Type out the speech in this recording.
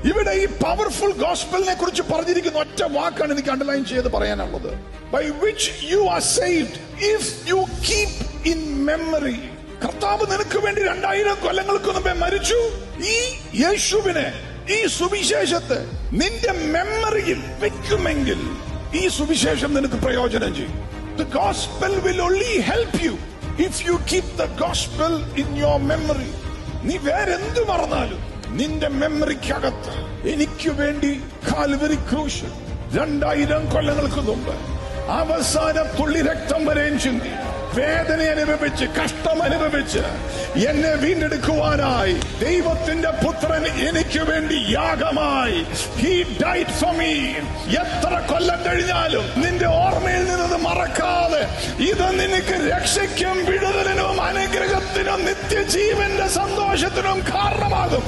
ഇവിടെ ഈ പവർഫുൾ ഗോസ്പലിനെ കുറിച്ച് പറഞ്ഞിരിക്കുന്ന ഒറ്റ വാക്കാണ് എനിക്ക് അണ്ടർലൈൻ ചെയ്ത് പറയാനുള്ളത്. By which you are saved if you keep in memory. കർത്താവ് നിനക്ക് വേണ്ടി 2000 കൊല്ലങ്ങൾക്ക് മുമ്പേ മരിച്ചു. ഈ യേശുവിനെ, ഈ സുവിശേഷത്തെ നിന്റെ മെമ്മറിയിൽ വെക്കുമെങ്കിൽ ഈ സുവിശേഷം നിനക്ക് പ്രയോജനം ചെയ്യും. The gospel will only help you if you keep the gospel in your memory. നീ വേറെന്ത് മറന്നാലും നിന്റെ മെമ്മറിക്കകത്ത് എനിക്ക് വേണ്ടി കാൽവരി ക്രൂശ് 2000 കൊല്ലങ്ങൾക്ക് മുമ്പ് അവസാന തുള്ളി രക്തം വരെയും ചിന്തി, വേദന അനുഭവിച്ച്, കഷ്ടം അനുഭവിച്ച് എന്നെ വീണ്ടെടുക്കുവാനായി ദൈവത്തിന്റെ പുത്രൻ എനിക്ക് വേണ്ടി യാഗമായി. He died for me. എത്ര കൊല്ലം കഴിഞ്ഞാലും നിന്റെ ഓർമ്മയിൽ നിന്നത് മറക്കാതെ ഇത് നിനക്ക് രക്ഷയ്ക്കും വിടുതലിനും അനുഗ്രഹത്തിനും നിത്യജീവന്റെ സന്തോഷത്തിനും കാരണമാകും.